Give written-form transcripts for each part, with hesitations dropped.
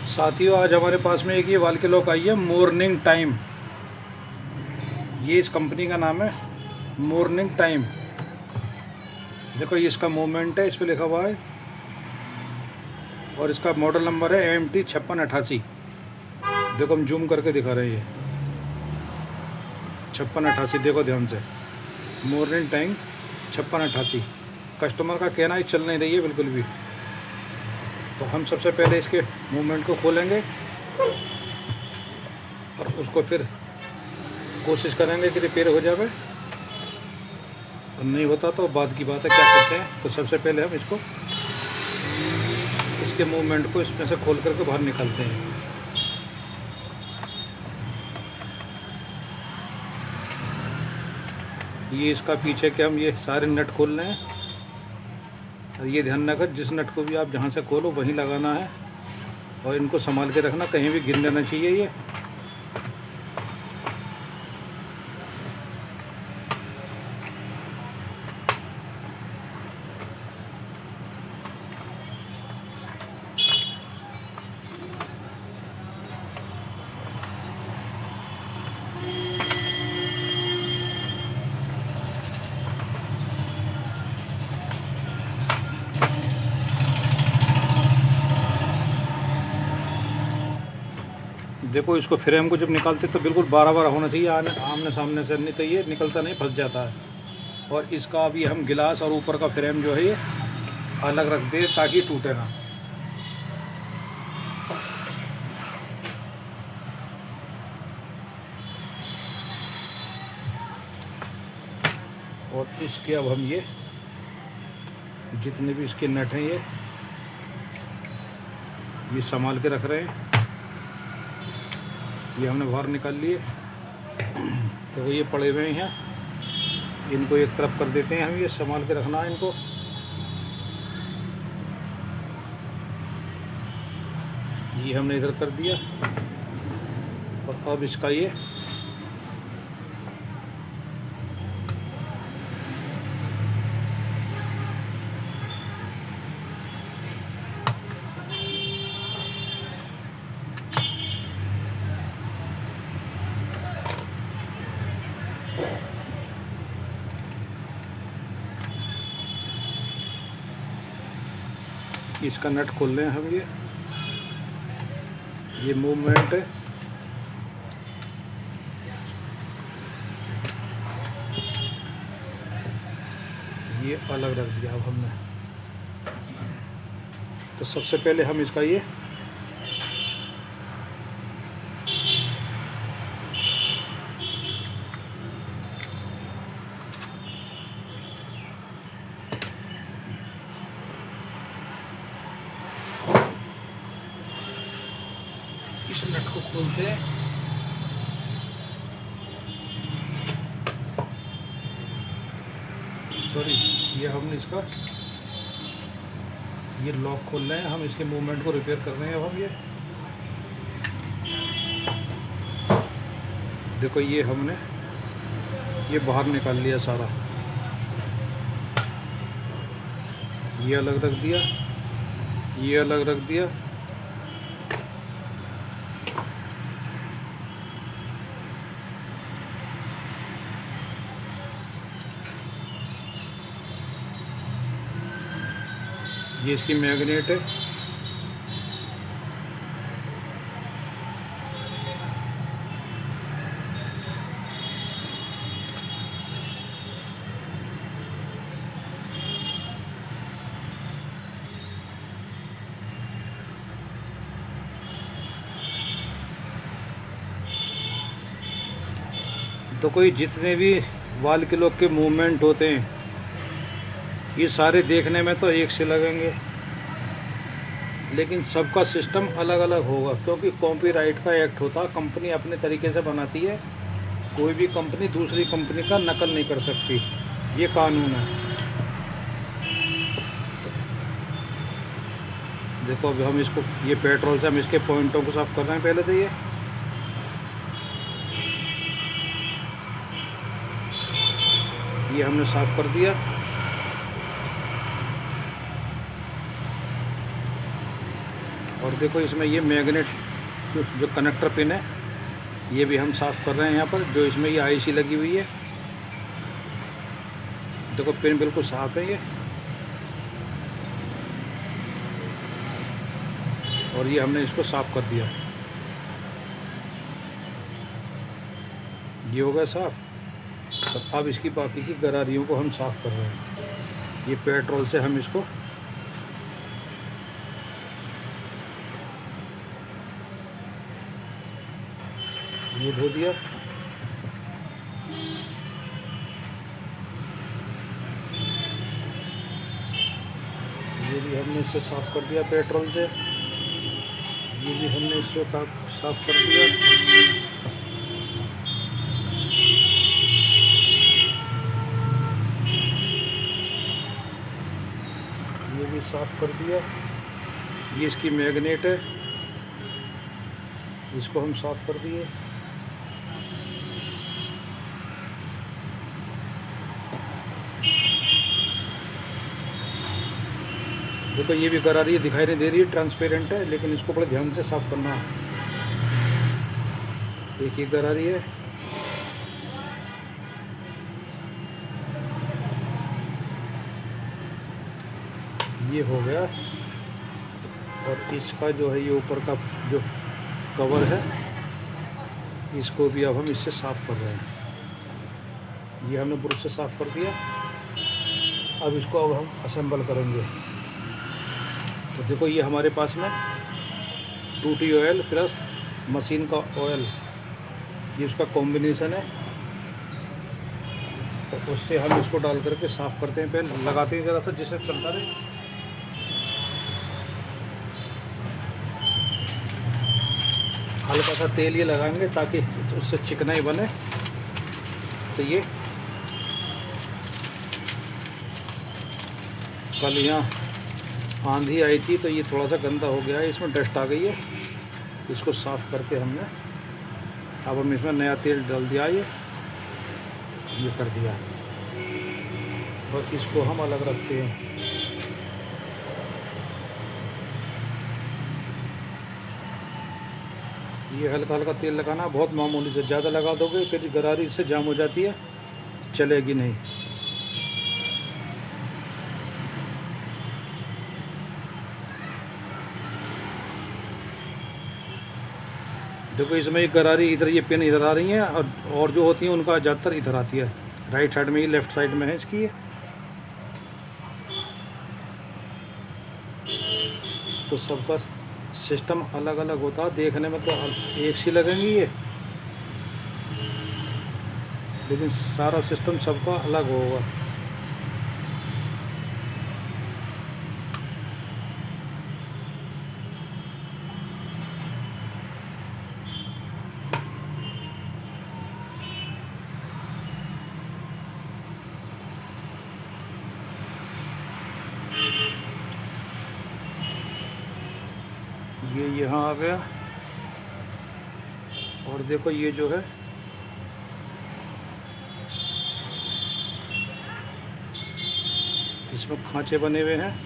साथियों, आज हमारे पास में एक ये वाल के लॉक आई है मॉर्निंग टाइम। ये इस कंपनी का नाम है मॉर्निंग टाइम। देखो ये इसका मूवमेंट है, इस पर लिखा हुआ है और इसका मॉडल नंबर है MT5688। देखो हम जूम करके दिखा रहे हैं, ये 5688। देखो ध्यान से, मॉर्निंग टाइम 5688। कस्टमर का कहना है चल नहीं रही है बिल्कुल भी। तो हम सबसे पहले इसके मूवमेंट को खोलेंगे और उसको फिर कोशिश करेंगे कि रिपेयर हो जाए, और नहीं होता तो बाद की बात है। क्या करते हैं, तो सबसे पहले हम इसके मूवमेंट को इसमें से खोल करके बाहर निकालते हैं। ये इसका पीछे के हम ये सारे नट खोल रहे हैं, और ये ध्यान रखना जिस नट को भी आप जहाँ से खोलो वहीं लगाना है, और इनको संभाल के रखना, कहीं भी गिर जाना चाहिए ये। देखो इसको फ्रेम को जब निकालते तो बिल्कुल बार होना चाहिए आमने सामने से, नहीं तो ये निकलता नहीं, फंस जाता है। और इसका अभी हम गिलास और ऊपर का फ्रेम जो है ये अलग रख दें ताकि टूटे ना। और इसके अब हम ये जितने भी इसके नट हैं ये संभाल के रख रहे हैं। ये हमने बाहर निकाल लिए, तो वो ये पड़े हुए हैं, इनको एक तरफ कर देते हैं हम। ये संभाल के रखना है इनको। ये हमने इधर कर दिया, और अब इसका इसका नट खोल रहे हैं हम। ये मूवमेंट है, ये अलग रख दिया अब हमने। तो सबसे पहले हम इसका इस नट को खोलते हैं। सॉरी, ये हमने इसका ये लॉक खोल रहे हैं हम, इसके मूवमेंट को रिपेयर कर रहे हैं अब हम। ये देखो ये हमने ये बाहर निकाल लिया सारा, ये अलग रख दिया, ये अलग रख दिया। ये इसकी मैग्नेट है। तो कोई जितने भी वाल के लॉक के मूवमेंट होते हैं ये सारे देखने में तो एक से लगेंगे, लेकिन सबका सिस्टम अलग अलग होगा, क्योंकि कॉपीराइट का एक्ट होता है। कंपनी अपने तरीके से बनाती है, कोई भी कंपनी दूसरी कंपनी का नकल नहीं कर सकती, ये कानून है। देखो अभी हम इसको ये पेट्रोल से हम इसके पॉइंटों को साफ कर रहे हैं पहले। तो ये हमने साफ कर दिया। और देखो इसमें ये मैग्नेट जो कनेक्टर पिन है ये भी हम साफ़ कर रहे हैं यहाँ पर, जो इसमें ये आईसी लगी हुई है। देखो पिन बिल्कुल साफ़ है ये, और ये हमने इसको साफ़ कर दिया। ये हो गया साफ़। अब इसकी बाकी की गरारियों को हम साफ़ कर रहे हैं। ये पेट्रोल से हम इसको ये धो दिया। ये भी हमने इससे साफ़ कर दिया पेट्रोल से। ये भी हमने इससे साफ़ कर दिया। ये भी साफ़ कर दिया। ये इसकी मैग्नेट है, इसको हम साफ़ कर दिए। देखो ये भी गरारी है, दिखाई नहीं दे रही है, ट्रांसपेरेंट है, लेकिन इसको बड़े ध्यान से साफ़ करना है। एक ये गरारी है, ये हो गया। और इसका जो है ये ऊपर का जो कवर है इसको भी अब हम इससे साफ़ कर रहे हैं। ये हमने ब्रश से साफ़ कर दिया। अब इसको अब हम असेंबल करेंगे। तो देखो ये हमारे पास में 2T ऑयल प्लस मशीन का ऑयल, ये उसका कॉम्बिनेशन है। तो उससे हम इसको डाल करके साफ़ करते हैं, पहले लगाते हैं ज़रा सा जिससे चलता रहे। हल्का सा तेल ये लगाएंगे ताकि उससे चिकनाई बने। तो ये कल यहाँ आंधी आई थी तो ये थोड़ा सा गंदा हो गया है, इसमें डस्ट आ गई है। इसको साफ़ करके हमने अब हम इसमें नया तेल डाल दिया, ये कर दिया। और इसको हम अलग रखते हैं। ये हल्का हल्का तेल लगाना, बहुत मामूली से, ज़्यादा लगा दोगे फिर गरारी से जाम हो जाती है, चलेगी नहीं। देखो इसमें एक गरारी इधर, ये पिन इधर आ रही हैं, और जो होती हैं उनका ज़्यादातर इधर आती है, राइट साइड में, ये लेफ़्ट साइड में है इसकी। तो सबका सिस्टम अलग अलग होता है, देखने में तो एक सी लगेंगी ये, लेकिन सारा सिस्टम सबका अलग होगा। ये यहाँ आ गया। और देखो ये जो है इसमें खांचे बने हुए हैं।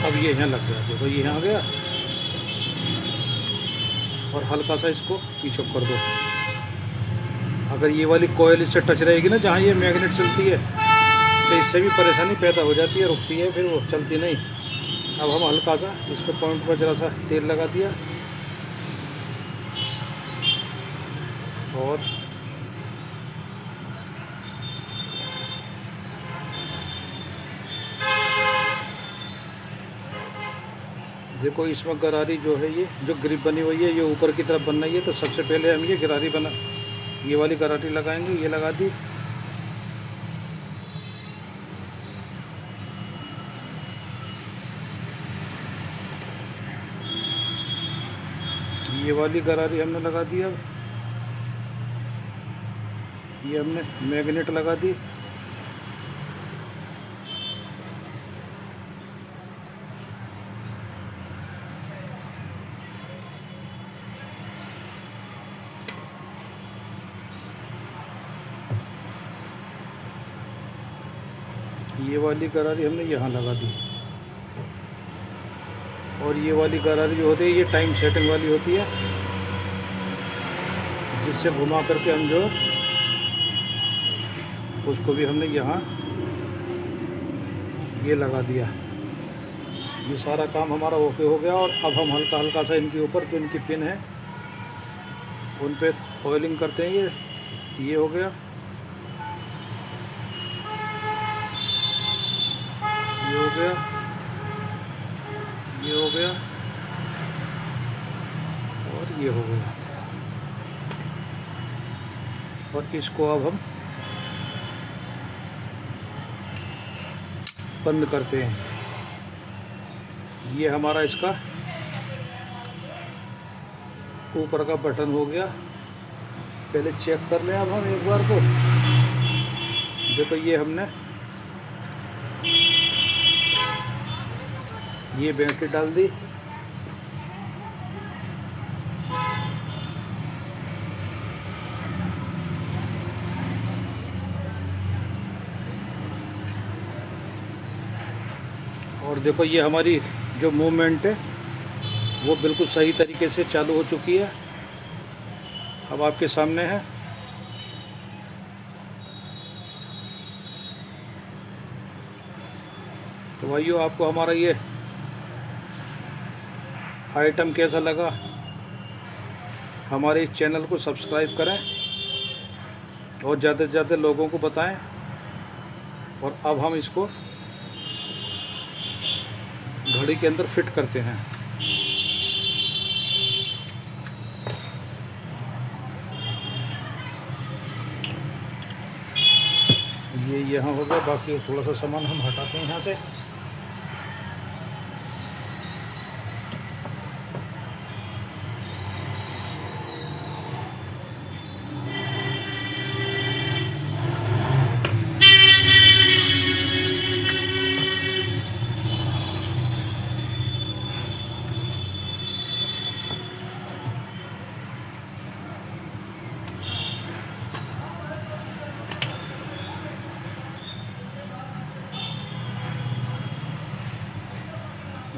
अब ये यहाँ लग गया, देखो ये यहाँ आ गया। और हल्का सा इसको पीछे कर दो। अगर ये वाली कोयल इससे टच रहेगी ना, जहाँ ये मैग्नेट चलती है, तो इससे भी परेशानी पैदा हो जाती है, रुकती है, फिर वो चलती नहीं। अब हम हल्का सा इस पर पॉइंट पर ज़रा सा तेल लगा दिया। और देखो इसमें गरारी जो है, ये जो ग्रिप बनी हुई है, ये ऊपर की तरफ बनना ही है। तो सबसे पहले हम ये गरारी बना, ये वाली गरारी लगाएंगे। ये लगा दी। ये वाली गरारी हमने लगा दी। अब ये हमने मैग्नेट लगा दी। ये वाली गरारी हमने यहाँ लगा दी। और ये वाली गरारी जो होती है ये टाइम सेटिंग वाली होती है, जिससे घुमा करके हम जो उसको भी हमने यहाँ ये लगा दिया। ये सारा काम हमारा ओके हो गया। और अब हम हल्का हल्का सा इनके ऊपर जो इनकी पिन है उन पे ऑयलिंग करते हैं। ये हो गया, ये हो गया, ये हो गया और ये हो गया। और इसको अब हम बंद करते हैं। ये हमारा इसका ऊपर का बटन हो गया। पहले चेक कर लें अब हम एक बार को। देखो ये हमने ये बैटरी डाल दी। और देखो ये हमारी जो मूवमेंट है वो बिल्कुल सही तरीके से चालू हो चुकी है। अब आपके सामने है। तो भाइयों, आपको हमारा ये आइटम कैसा लगा? हमारे इस चैनल को सब्सक्राइब करें और ज़्यादा से ज़्यादा लोगों को बताएं। और अब हम इसको घड़ी के अंदर फिट करते हैं। ये यहाँ हो गया। बाकी थोड़ा सा सामान हम हटाते हैं यहाँ से।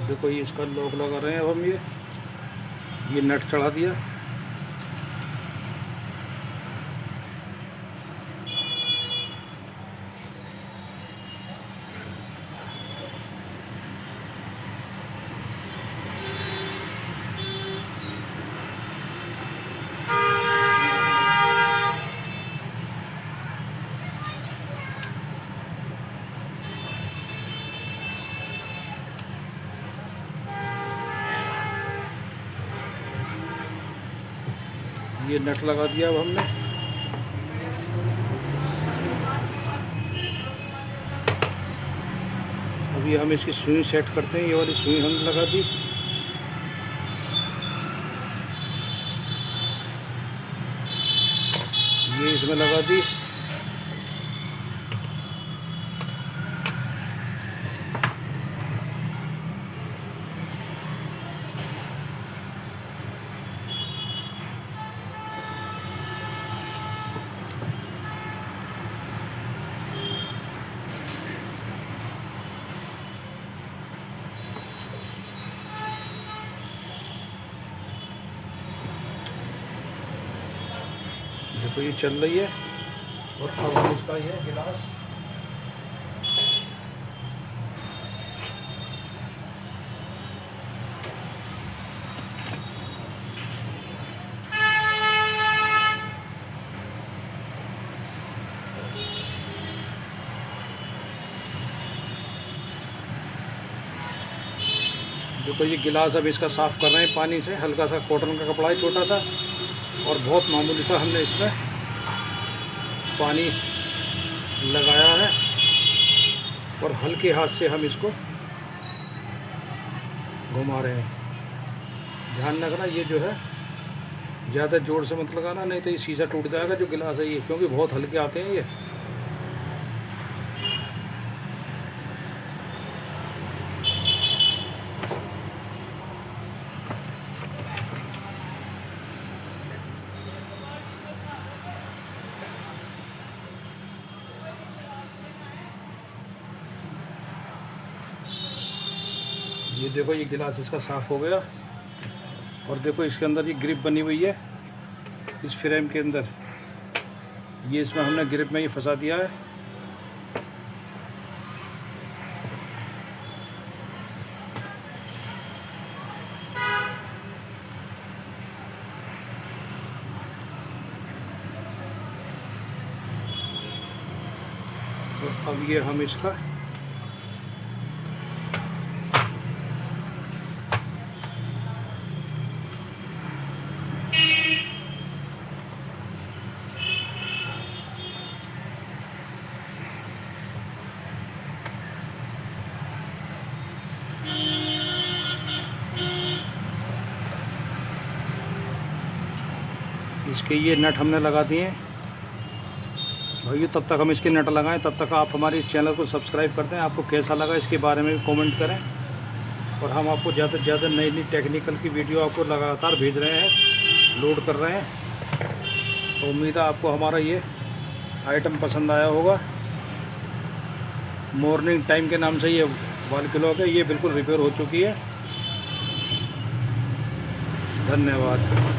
देखो ये इसका लॉक लगा रहे हैं। अब हम ये नट चढ़ा दिया। ये नट लगा दिया अब हमने। अभी हम इसकी सुई सेट करते हैं। ये वाली सुई हमने लगा दी। ये इसमें लगा दी। देखो ये चल रही है। और अब हम इसका ये गिलास देखो ये गिलास अब इसका साफ़ कर रहे हैं पानी से। हल्का सा कॉटन का कपड़ा है छोटा सा, और बहुत मामूली सा हमने इसमें पानी लगाया है। और हल्के हाथ से हम इसको घुमा रहे हैं। ध्यान रखना ये जो है ज़्यादा जोर से मत लगाना, नहीं तो ये शीशा टूट जाएगा जो गिलास है ये, क्योंकि बहुत हल्के आते हैं ये। ये देखो ये गिलास इसका साफ़ हो गया। और देखो इसके अंदर ये ग्रिप बनी हुई है इस फ्रेम के अंदर, ये इसमें हमने ग्रिप में ये फंसा दिया है। तो अब ये हम इसका इसके ये नट हमने लगा दिए भाई। तब तक हम इसके नट लगाएं, तब तक आप हमारे इस चैनल को सब्सक्राइब कर दें। आपको कैसा लगा इसके बारे में कमेंट करें, और हम आपको ज़्यादा से ज़्यादा नई नई टेक्निकल की वीडियो आपको लगातार भेज रहे हैं, लोड कर रहे हैं। तो उम्मीद है आपको हमारा ये आइटम पसंद आया होगा। मॉर्निंग टाइम के नाम से ये वॉल क्लॉक है, ये बिल्कुल रिपेयर हो चुकी है। धन्यवाद।